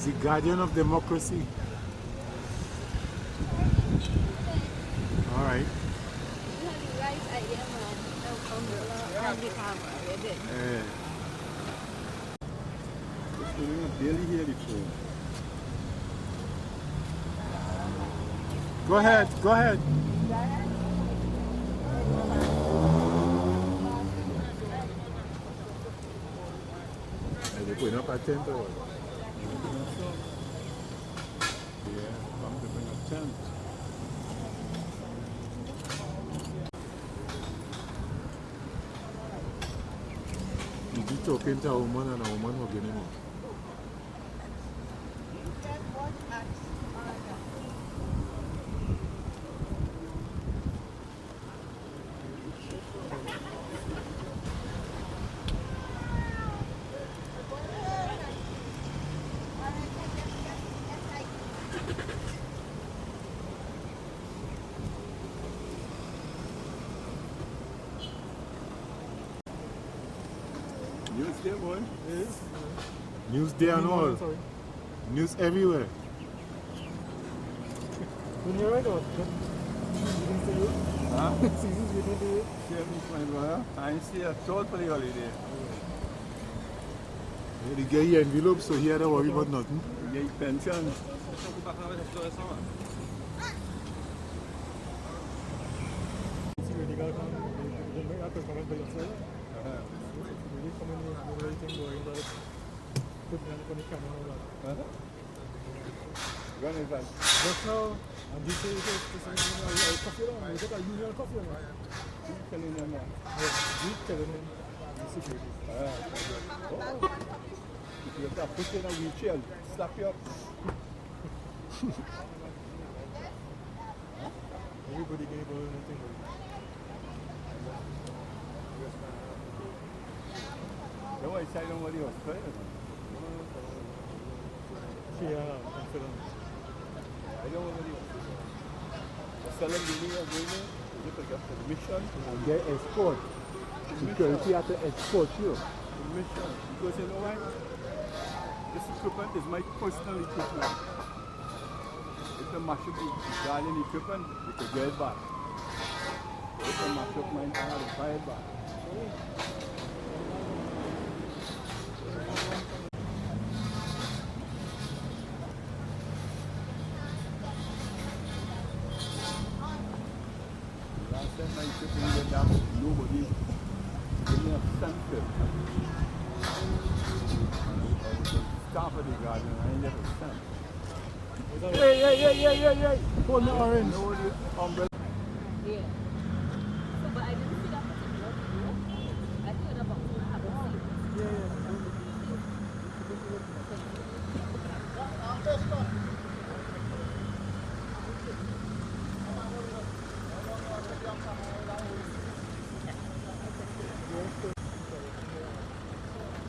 The guardian of democracy. All right. Go ahead, go ahead. They're going up at 10 hours. Yeah, I'm going up 10. You'll be talking to a woman and a woman will get him up. News there, boy. Yes. News there and all. News everywhere. When you're right, what? Huh? Seasons waiting to you. See me, my brother. I see a toll for the holiday. Yeah, they get your envelope, so he had to worry about nothing. You get pension. Security guard come, they make that performance by yourself. Really come in and have everything going that put me on the camera and all that. Run it back. Just now, and this is coffee on, we got a union coffee on. Keep telling them that. Yeah, keep telling him the security. Oh. If you have to put in a wheelchair, slap you up. Everybody gave all anything. No, I said nobody was playing. Yeah, confident. I don't know what he was doing. The seller gave me a agreement to get permission And get escort. Security have to escort you. permission. Because you know what? This equipment is my personal equipment. If they mash up the garden equipment, they could get it back. If they mash up mine, I have to buy it back. Last time my equipment went down, nobody gave me a cent. Top of the garden, I ain't never stand. Hey. Hold the orange. No, the umbrella. Yeah. So, but I didn't see that particular video. I think about I haven't seen it.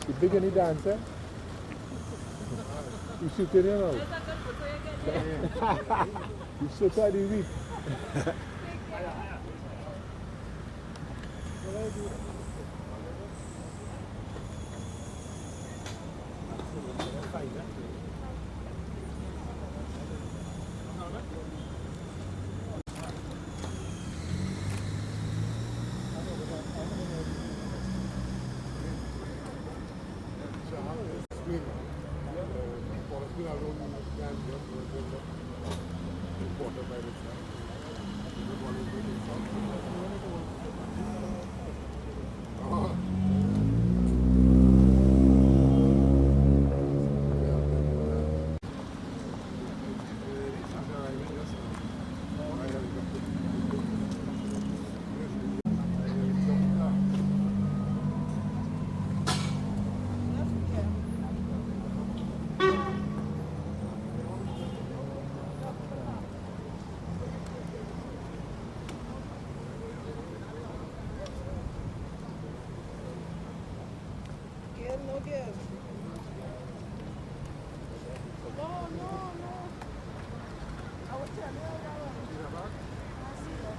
You big any dancer? You shoot it in all. It's a good photo you get. You shoot at the week. no girl. No, no, no. I will tell you that one. I see that.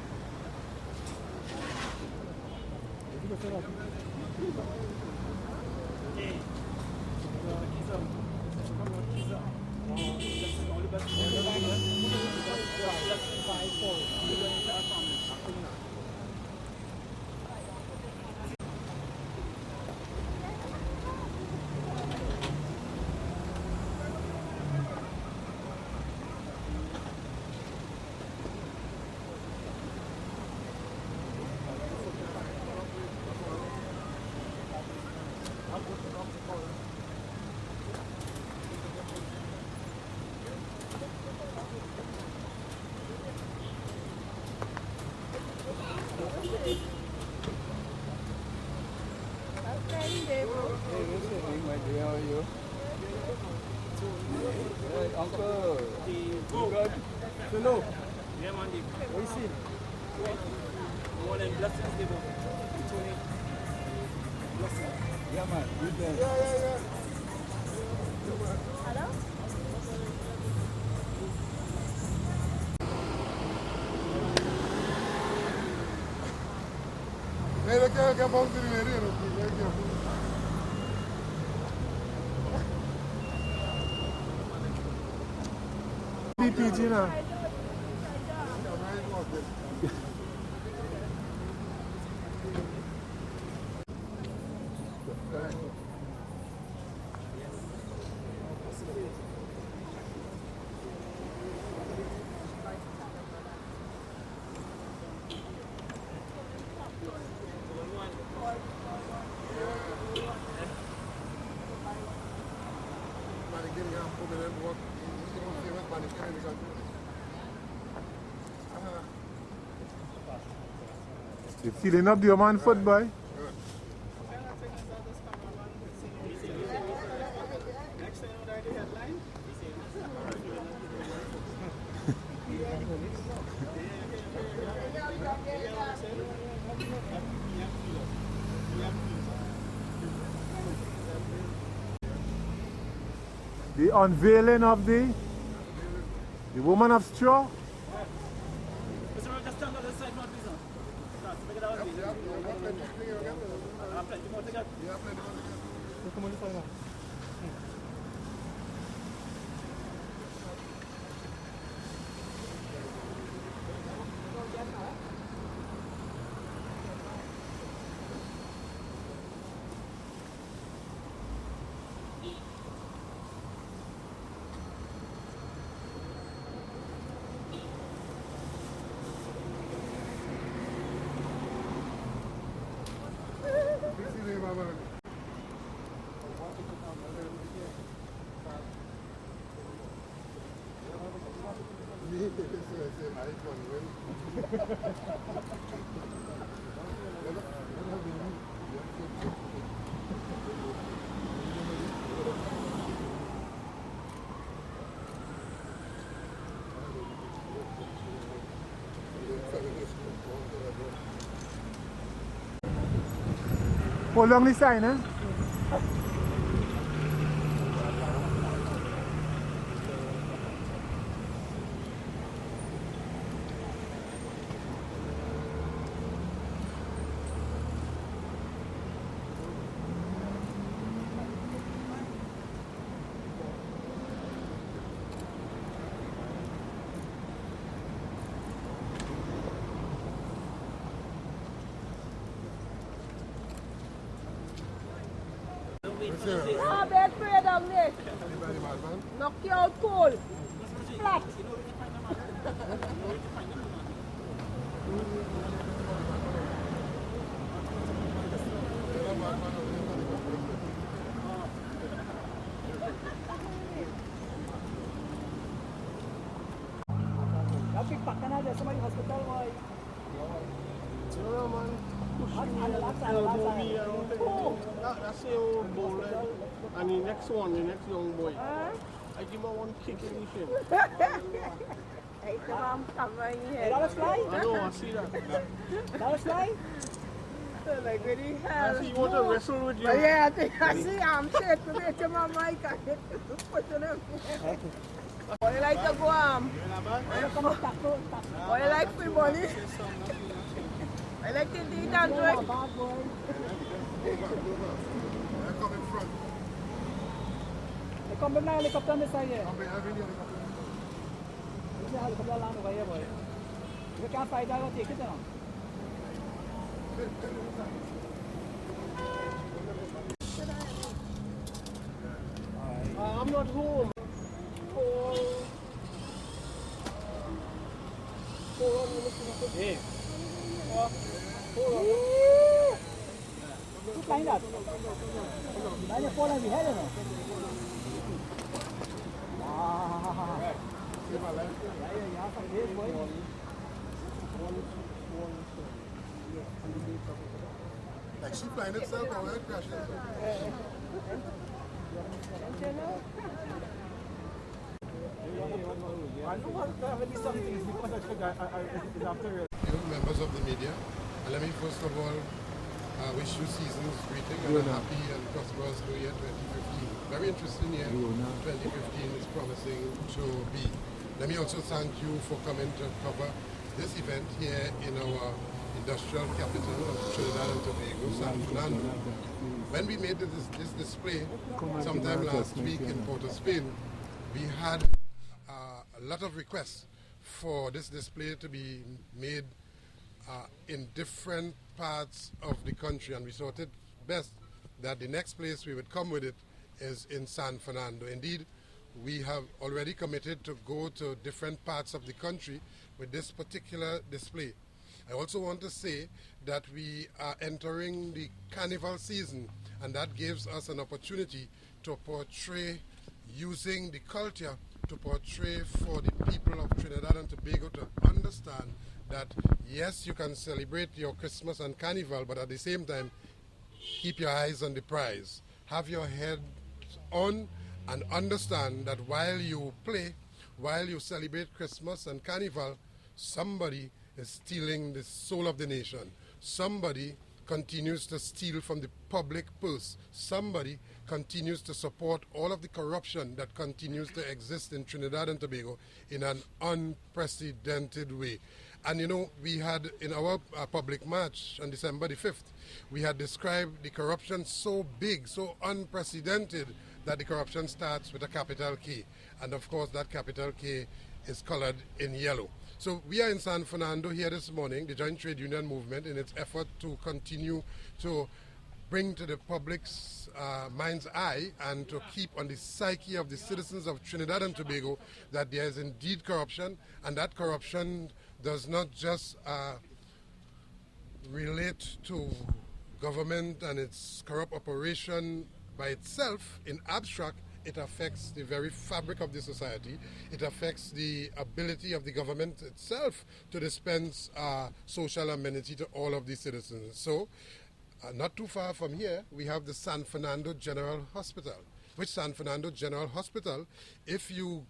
Uncle, good? Hello. Yeah, man. What you see? More than blessings, they go. Blessings. Yeah, man. Good day. Hello? Hey, look at the PPG now. You feeling up your man foot, boy? The unveiling of the woman of straw. How long the sign, eh? No, bed spray down there. Knock you out cold. Flat. Pickpack ka na dyan sa may hospital, boy. No, man. Elbow me around the that's the old bowler. And the next young boy. I give him one kick in the shin. Hey, come on, come right Hey, here. that was fly? I know, I see that. That was fly? Like really I hell. see you want to wrestle with you. But yeah, I see I'm shit to make my mic and hit pushing him. Or you like to go or you like free money? I like to eat and drink. I come in front. They come in now, helicopter on this side here. Come in, every helicopter. You see helicopter land over here, boy. If you can't fight that, you'll take it down. I'm not home. Hey. Who flying that? Flying fall on the head, you know? Wow. See my life? Yeah, you have some days, boy. Like she flying itself or where it crashes? I know what there will be some things because it's after Members of the media, and let me first of all wish you season's greeting and a happy and prosperous New Year 2015. Very interesting year. 2015 is promising to be. Let me also thank you for coming to cover this event here in our industrial capital of Trinidad and Tobago, San Fernando. When we made this display sometime last week in Port of Spain, we had a lot of requests for this display to be made in different parts of the country, and we thought it best that the next place we would come with it is in San Fernando. Indeed, we have already committed to go to different parts of the country with this particular display. I also want to say that we are entering the carnival season, and that gives us an opportunity to portray, using the culture to portray for the people of Trinidad and Tobago to understand that yes, you can celebrate your Christmas and Carnival, but at the same time, keep your eyes on the prize. Have your head on and understand that while you play, while you celebrate Christmas and Carnival, somebody is stealing the soul of the nation. Somebody continues to steal from the public purse. Somebody continues to support all of the corruption that continues to exist in Trinidad and Tobago in an unprecedented way. And you know, we had in our public march on December the 5th, we had described the corruption so big, so unprecedented, that the corruption starts with a capital K. And of course, that capital K is colored in yellow. So we are in San Fernando here this morning, the Joint Trade Union Movement, in its effort to continue to bring to the public's mind's eye and to keep on the psyche of the citizens of Trinidad and Tobago that there is indeed corruption, and that corruption does not just relate to government and its corrupt operation by itself in abstract. It affects the very fabric of the society. It affects the ability of the government itself to dispense social amenity to all of the citizens. So, not too far from here, we have the San Fernando General Hospital. Which San Fernando General Hospital, if you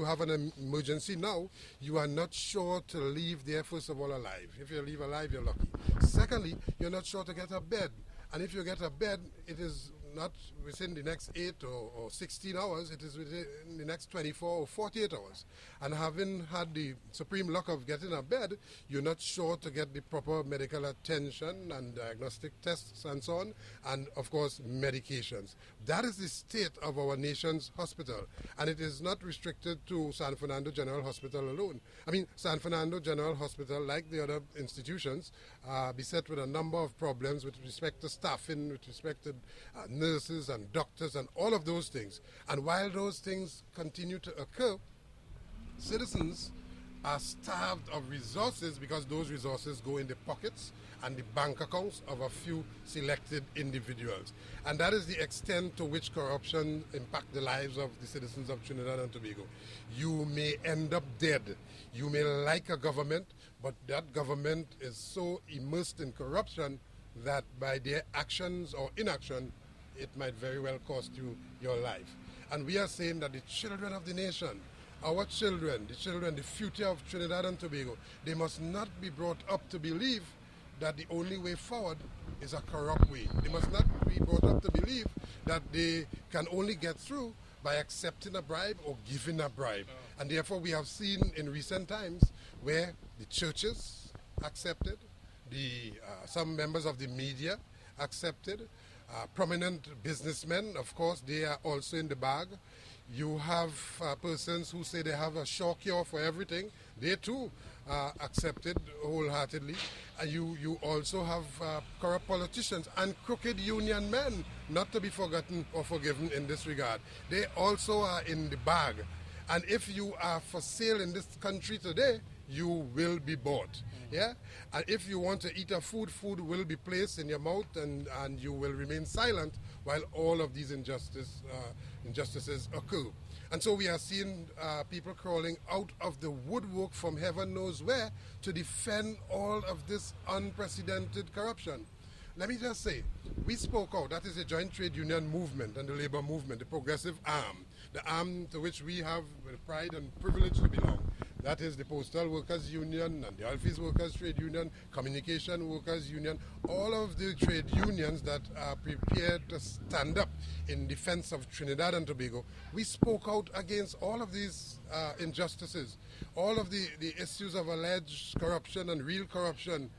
have an emergency now, you are not sure to leave there, first of all, alive. If you leave alive, you're lucky. Secondly, you're not sure to get a bed. And if you get a bed, it is not within the next 8 or 16 hours, it is within the next 24 or 48 hours. And having had the supreme luck of getting a bed, you're not sure to get the proper medical attention and diagnostic tests and so on, and of course medications. That is the state of our nation's hospital, and it is not restricted to San Fernando General Hospital alone. I mean, San Fernando General Hospital, like the other institutions, beset with a number of problems with respect to staffing, with respect to nurses and doctors and all of those things. And while those things continue to occur, citizens are starved of resources because those resources go in the pockets and the bank accounts of a few selected individuals. And that is the extent to which corruption impacts the lives of the citizens of Trinidad and Tobago. You may end up dead. You may like a government, but that government is so immersed in corruption that by their actions or inaction, it might very well cost you your life. And we are saying that the children of the nation, our children, the future of Trinidad and Tobago, they must not be brought up to believe that the only way forward is a corrupt way. They must not be brought up to believe that they can only get through by accepting a bribe or giving a bribe. And therefore we have seen in recent times where the churches accepted, some members of the media accepted, prominent businessmen, of course, they are also in the bag. You have persons who say they have a sure cure for everything. They too accepted wholeheartedly. And you also have corrupt politicians and crooked union men, not to be forgotten or forgiven in this regard. They also are in the bag. And if you are for sale in this country today, you will be bought. Yeah? And if you want to eat a food will be placed in your mouth and you will remain silent while all of these injustices occur. And so we are seeing people crawling out of the woodwork from heaven knows where to defend all of this unprecedented corruption. Let me just say, we spoke out, that is the joint trade union movement and the labor movement, the progressive arm, the arm to which we have the pride and privilege to belong. That is the Postal Workers Union and the Office Workers Trade Union, Communication Workers Union, all of the trade unions that are prepared to stand up in defense of Trinidad and Tobago. We spoke out against all of these injustices, all of the issues of alleged corruption and real corruption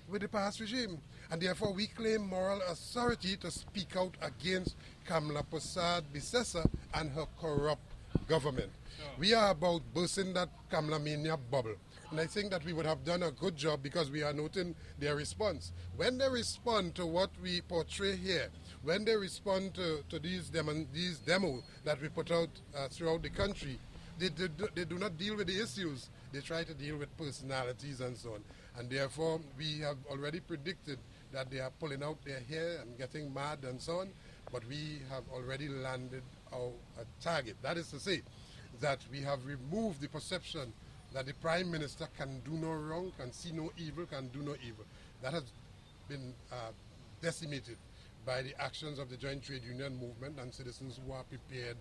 with the past regime. And therefore we claim moral authority to speak out against Kamla Persad-Bissessar and her corrupt government. We are about bursting that Kamla mania bubble. And I think that we would have done a good job because we are noting their response. When they respond to what we portray here, when they respond to these demos that we put out throughout the country, they do not deal with the issues. They try to deal with personalities and so on. And therefore, we have already predicted that they are pulling out their hair and getting mad and so on. But we have already landed our target. That is to say, that we have removed the perception that the Prime Minister can do no wrong, can see no evil, can do no evil. That has been decimated by the actions of the Joint Trade Union movement and citizens who are prepared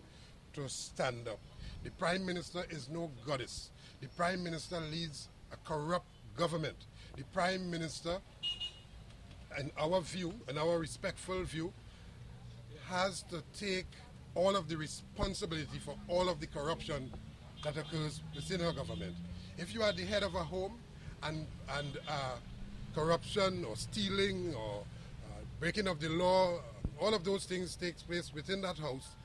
to stand up. The Prime Minister is no goddess. The Prime Minister leads a corrupt government. The Prime Minister, in our view, in our respectful view, has to take all of the responsibility for all of the corruption that occurs within her government. If you are the head of a home and corruption or stealing or breaking of the law, all of those things take place within that house,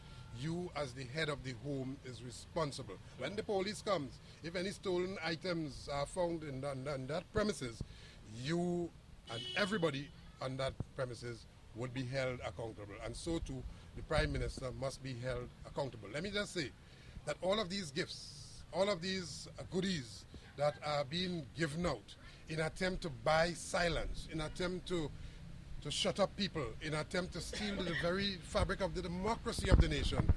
you as the head of the home is responsible. When the police comes, if any stolen items are found in that premises, you and everybody on that premises would be held accountable. And so too, the Prime Minister must be held accountable. Let me just say that all of these gifts, all of these goodies that are being given out in attempt to buy silence, in attempt to shut up people, in attempt to steal the very fabric of the democracy of the nation,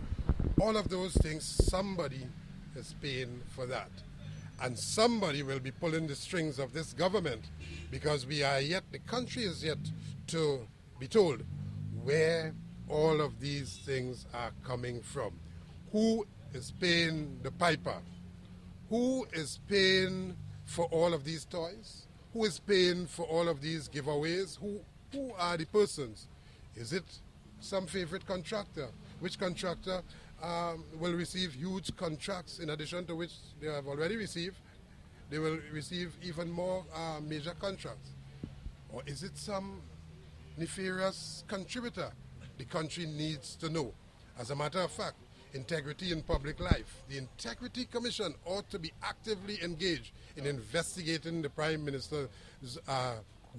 all of those things, somebody is paying for that. And somebody will be pulling the strings of this government because the country is yet to be told where all of these things are coming from. Who is paying the piper? Who is paying for all of these toys? Who is paying for all of these giveaways? Who are the persons? Is it some favorite contractor? Which contractor will receive huge contracts in addition to which they have already received? They will receive even more major contracts. Or is it some nefarious contributor? The country needs to know. As a matter of fact, integrity in public life. The Integrity Commission ought to be actively engaged in investigating the Prime Minister's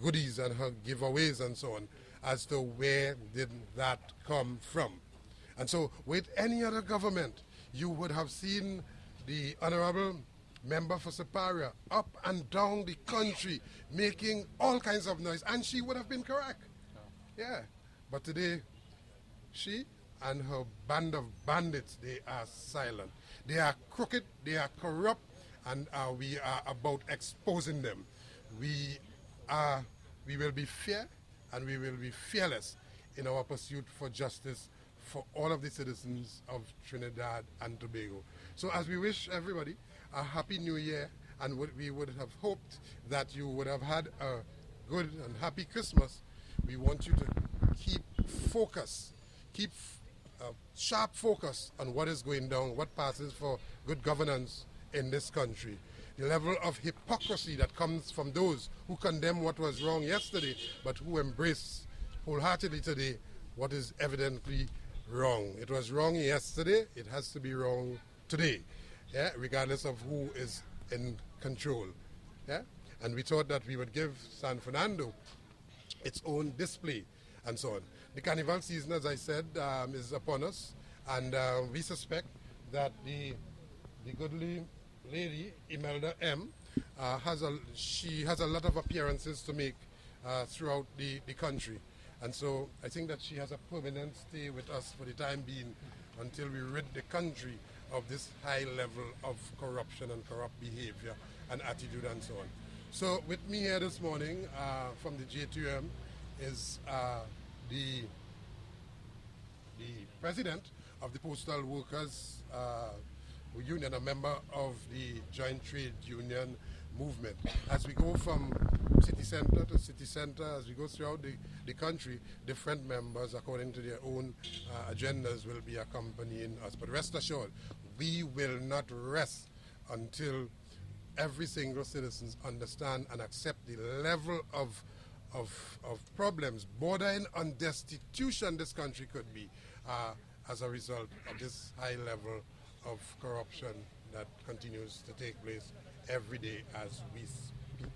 goodies and her giveaways and so on as to where did that come from. And so with any other government, you would have seen the Honorable Member for Siparia up and down the country making all kinds of noise, and she would have been correct. Yeah, but today, she and her band of bandits, they are silent. They are crooked, they are corrupt, and we are about exposing them. We will be fair and we will be fearless in our pursuit for justice for all of the citizens of Trinidad and Tobago. So as we wish everybody a happy new year, and we would have hoped that you would have had a good and happy Christmas, we want you to keep focus, keep sharp focus on what is going down, what passes for good governance in this country. The level of hypocrisy that comes from those who condemn what was wrong yesterday, but who embrace wholeheartedly today what is evidently wrong. It was wrong yesterday, it has to be wrong today, yeah, regardless of who is in control. Yeah? And we thought that we would give San Fernando its own display and so on. The carnival season, as I said, is upon us, and we suspect that the goodly lady, Imelda M., she has a lot of appearances to make throughout the country. And so I think that she has a permanent stay with us for the time being until we rid the country of this high level of corruption and corrupt behavior and attitude and so on. So with me here this morning from the JTUM is the president of the Postal Workers Union, a member of the Joint Trade Union movement. As we go from city center to city center, as we go throughout the country, different members, according to their own agendas, will be accompanying us. But rest assured, we will not rest until every single citizen understand and accept the level of problems bordering on destitution this country could be as a result of this high level of corruption that continues to take place every day as we speak.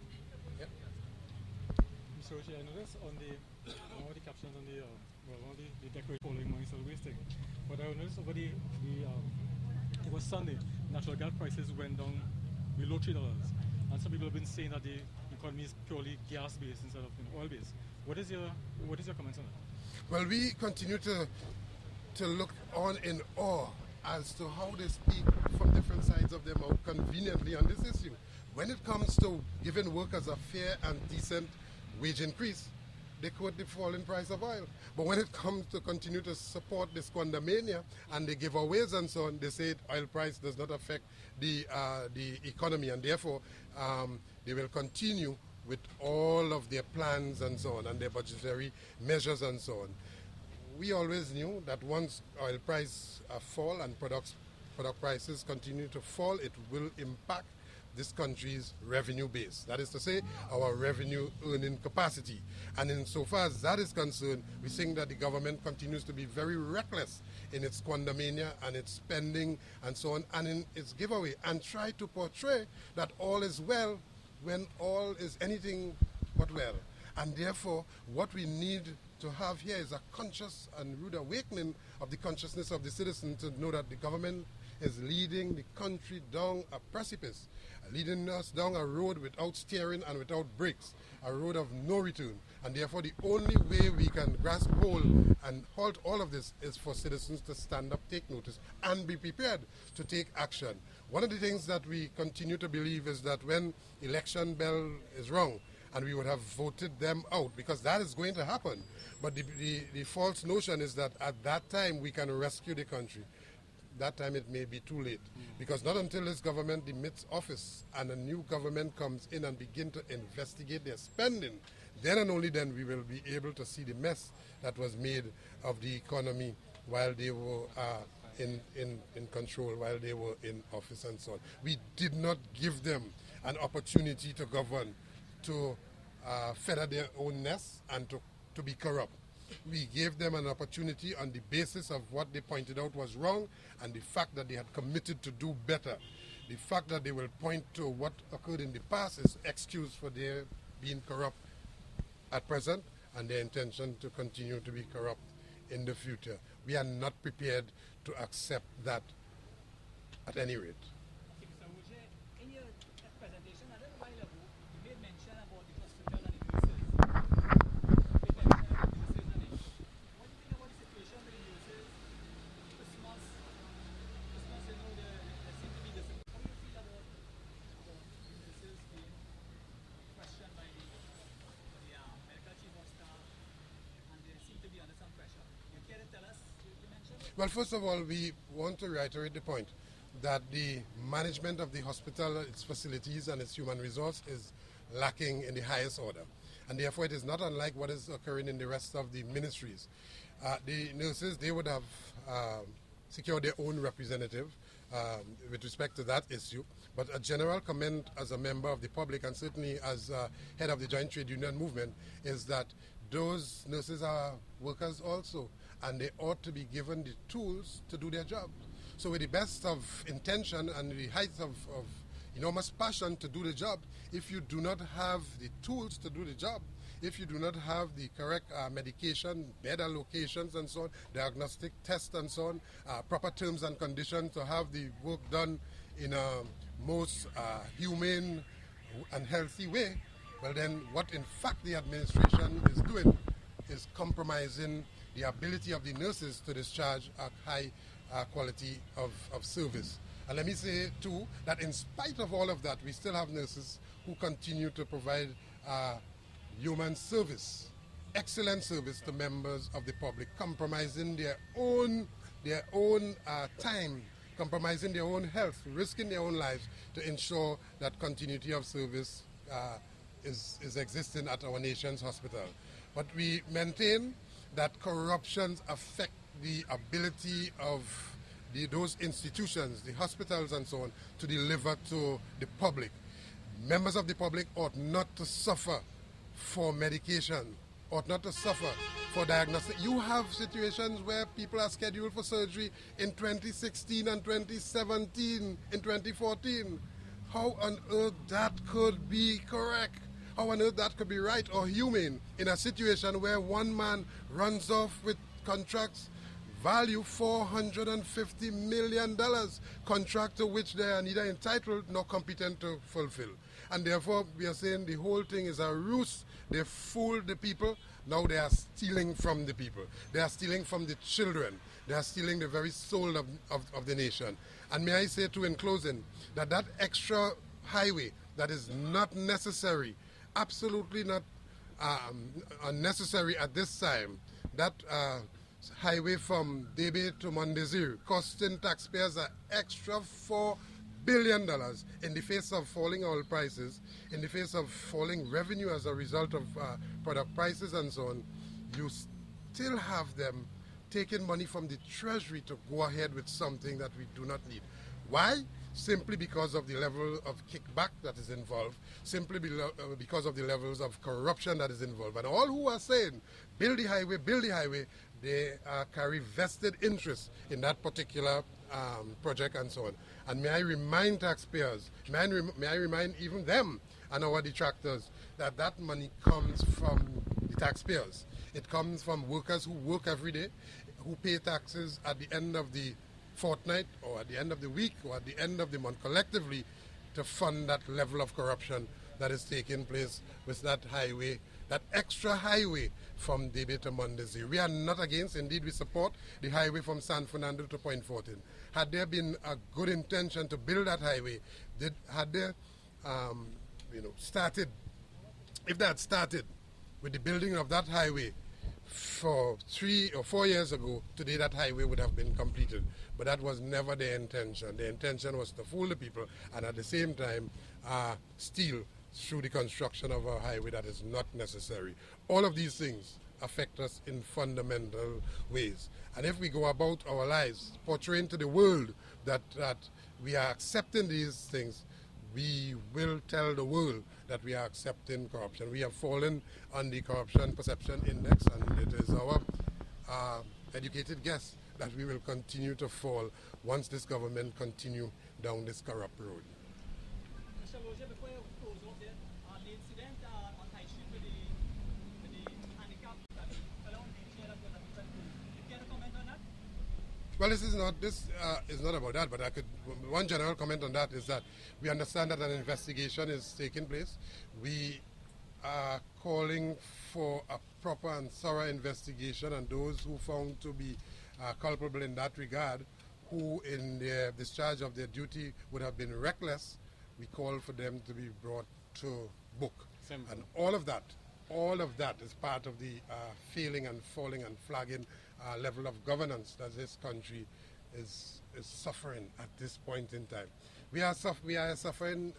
Yeah. Mr. Roche, I noticed on one of the captions on the one of the decorate following money still wasting. But I noticed over it was Sunday, natural gas prices went down below $3. And some people have been saying that the economy is purely gas based instead of oil based. What is your comments on that? Well, we continue to look on in awe as to how they speak from different sides of their mouth conveniently on this issue. When it comes to giving workers a fair and decent wage increase, they quote the falling price of oil. But when it comes to continue to support this quandamania and the giveaways and so on, they say oil price does not affect the economy, and therefore they will continue with all of their plans and so on and their budgetary measures and so on. We always knew that once oil price fall and product prices continue to fall, it will impact this country's revenue base. That is to say, our revenue earning capacity. And insofar as that is concerned, we think that the government continues to be very reckless in its quandamania and its spending and so on, and in its giveaway, and try to portray that all is well when all is anything but well. And therefore, what we need to have here is a conscious and rude awakening of the consciousness of the citizen to know that the government is leading the country down a precipice, leading us down a road without steering and without brakes, a road of no return. And therefore, the only way we can grasp hold and halt all of this is for citizens to stand up, take notice, and be prepared to take action. One of the things that we continue to believe is that when election bell is rung, and we would have voted them out, because that is going to happen. But the false notion is that at that time we can rescue the country. That time it may be too late. Because not until this government demits office and a new government comes in and begin to investigate their spending, then and only then we will be able to see the mess that was made of the economy while they were in control, while they were in office and so on. We did not give them an opportunity to govern, to feather their own nest and to be corrupt. We gave them an opportunity on the basis of what they pointed out was wrong and the fact that they had committed to do better. The fact that they will point to what occurred in the past is excuse for their being corrupt at present and their intention to continue to be corrupt in the future. We are not prepared to accept that at any rate. In your presentation a little while ago, you made mention about the hospital and the nurses. You made mention about the nurses and it. What do you think about the situation with the nurses? Christmas, you know, there seems to be different. How do you feel about the nurses being questioned by the medical chief of staff, and they seem to be under some pressure? You care to tell us? You mentioned? Well, first of all, we want to reiterate the point that the management of the hospital, its facilities and its human resource is lacking in the highest order. And therefore it is not unlike what is occurring in the rest of the ministries. The nurses, they would have secured their own representative with respect to that issue. But a general comment as a member of the public, and certainly as head of the Joint Trade Union Movement, is that those nurses are workers also, and they ought to be given the tools to do their job. So with the best of intention and the height of enormous passion to do the job, if you do not have the tools to do the job, if you do not have the correct medication, bed allocations and so on, diagnostic tests and so on, proper terms and conditions to have the work done in a most humane and healthy way, well then what in fact the administration is doing is compromising the ability of the nurses to discharge a high quality of service. And let me say too that in spite of all of that, we still have nurses who continue to provide human service, excellent service to members of the public, compromising their own time, compromising their own health, risking their own lives to ensure that continuity of service is existing at our nation's hospital. But we maintain that corruptions affect the ability of those institutions, the hospitals and so on, to deliver to the public. Members of the public ought not to suffer for medication, ought not to suffer for diagnosis. You have situations where people are scheduled for surgery in 2016 and 2017, in 2014. How on earth that could be correct? How on earth that could be right or humane in a situation where one man runs off with contracts value $450 million, contract to which they are neither entitled nor competent to fulfill. And therefore, we are saying the whole thing is a ruse. They fooled the people. Now they are stealing from the people. They are stealing from the children. They are stealing the very soul of the nation. And may I say too in closing, that extra highway that is not necessary, absolutely not unnecessary at this time, that highway from Debe to Mondesir, costing taxpayers an extra $4 billion in the face of falling oil prices, in the face of falling revenue as a result of product prices and so on. You still have them taking money from the treasury to go ahead with something that we do not need. Why? Simply because of the level of kickback that is involved, simply because of the levels of corruption that is involved. And all who are saying, build the highway, they carry vested interest in that particular project and so on. And may I remind taxpayers, may I remind even them and our detractors that that money comes from the taxpayers. It comes from workers who work every day, who pay taxes at the end of the fortnight or at the end of the week or at the end of the month collectively to fund that level of corruption that is taking place with that highway, that extra highway from Debe to Mondesir. We are not against, indeed we support the highway from San Fernando to Point 14. Had there been a good intention to build that highway, had they started, if they had started with the building of that highway for 3 or 4 years ago, today that highway would have been completed. But that was never their intention. The intention was to fool the people and at the same time steal through the construction of a highway that is not necessary. All of these things affect us in fundamental ways. And if we go about our lives portraying to the world that we are accepting these things, we will tell the world that we are accepting corruption. We have fallen on the Corruption Perception Index, and it is our educated guess that we will continue to fall once this government continue down this corrupt road. Mr. Roger, before you close off there, the incident on High Street with the handicap that fell on the chair that was at the you care to comment on that? Well, this is not about that, but one general comment on that is that we understand that an investigation is taking place. We are calling for a proper and thorough investigation, and those who found to be culpable in that regard, who in their discharge of their duty would have been reckless, we call for them to be brought to book. Simple. And all of that is part of the failing and falling and flagging level of governance that this country is suffering at this point in time. We are a suffering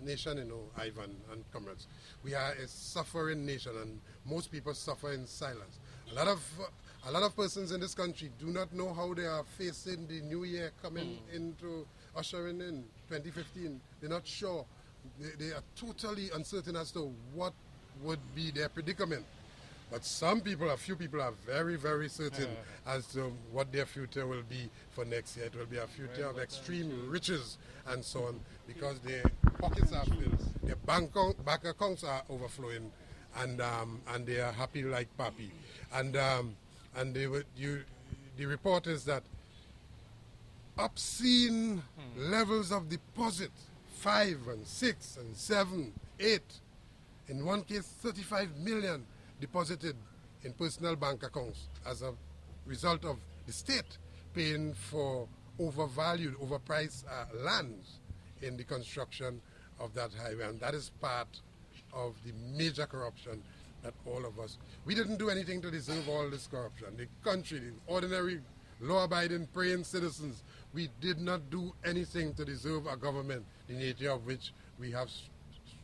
nation, you know, Ivan and comrades. We are a suffering nation, and most people suffer in silence. A lot of persons in this country do not know how they are facing the new year coming into ushering in 2015. They're not sure. They are totally uncertain as to what would be their predicament. But some people, a few people are very, very certain as to what their future will be for next year. It will be a future of extreme riches and so on, because their pockets are filled, their bank accounts are overflowing, and they are happy like papi. And the report is that obscene levels of deposit, 5 and 6 and 7, 8, in one case 35 million deposited in personal bank accounts as a result of the state paying for overvalued, overpriced lands in the construction of that highway. And that is part of the major corruption that all of us, we didn't do anything to deserve all this corruption. The country, the ordinary law-abiding, praying citizens, we did not do anything to deserve a government, the nature of which we have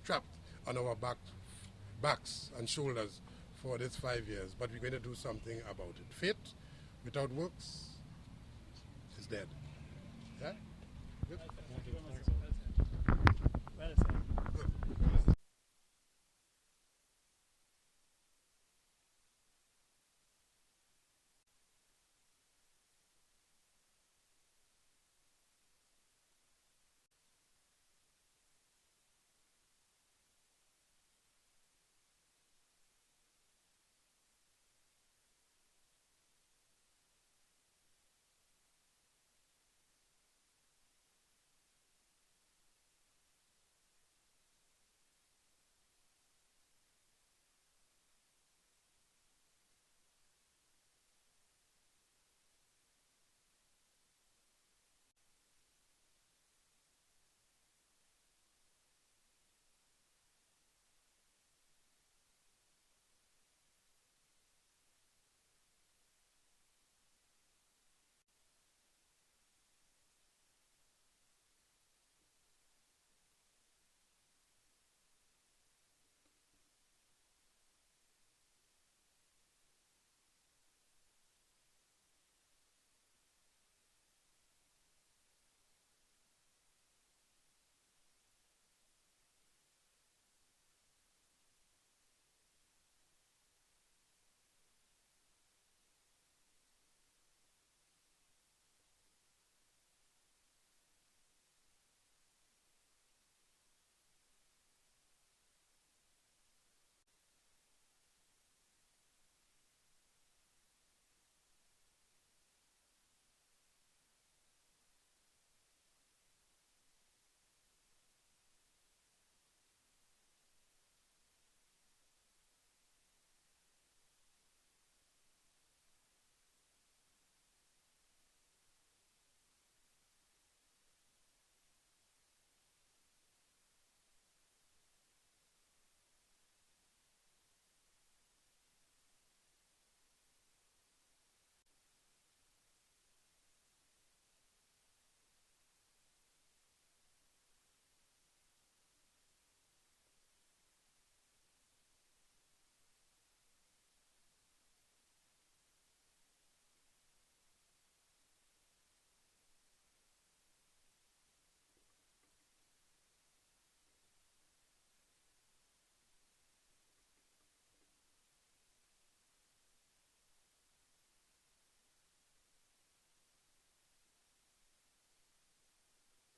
strapped on our backs and shoulders for this 5 years. But we're going to do something about it. Faith without works is dead. Yeah? Good. Well said.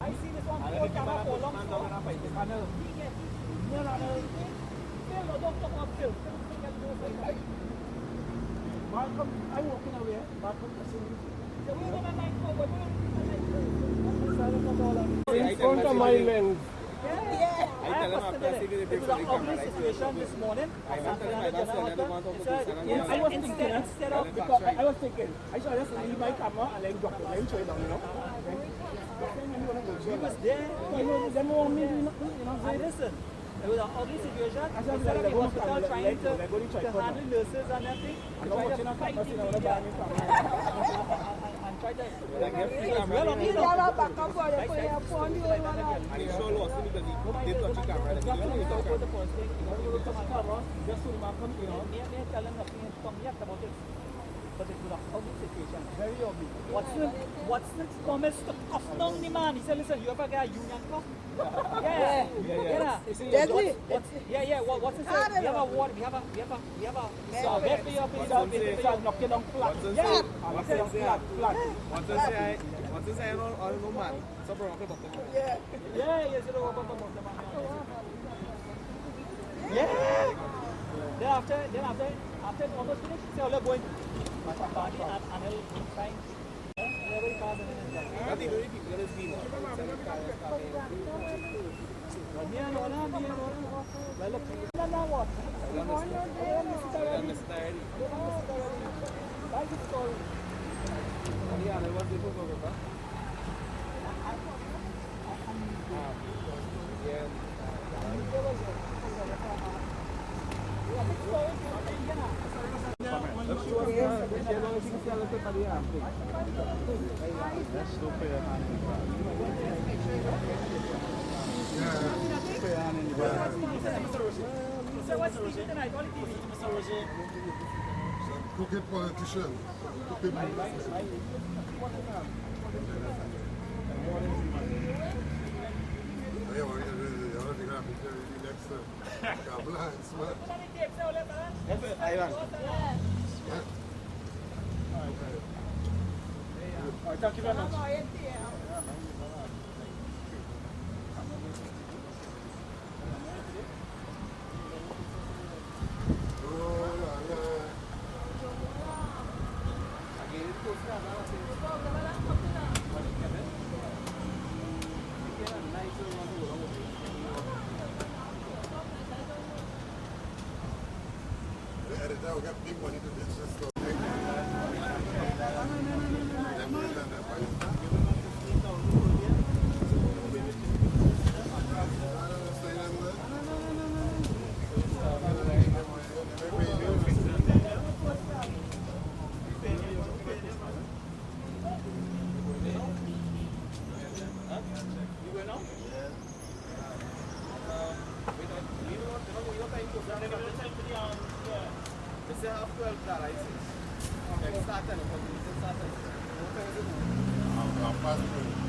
I see this one for camera for long so. Malcolm, I'm walking away. Malcolm, In front of my lens. I tell him after I see the It was an ugly situation this morning. I was thinking, I should just leave my camera and then drop it and show it down, you know. He was there. Then want me, you know, listen. It was an ugly situation. Instead of the hospital trying to handle nurses and everything, trying to fight the media and Try that. Well, on the other back up for the phone, you know, And he sure lost it because he did touch the camera. He didn't use the camera. Just so you come, you know, they tell them nothing and come yet about it. But it was a ugly situation, very ugly. What's the promise to cuff down the man? He said, listen, you ever get a union cuff? Yeah. Deadly. What's it say? We have a ward, we have a survey for your place, knock you down flat. Yeah. Flat. What's the saying on no man? So bro, okay, but Yeah, yes, you know what about the man. Yeah. Then after almost finished, say, all going. Party and he'll find every card in his life. not even if people is being Well, look, now what? Crooked politician. Crooked Thank you very much. The editor will get big money to this stuff. I'll pass it.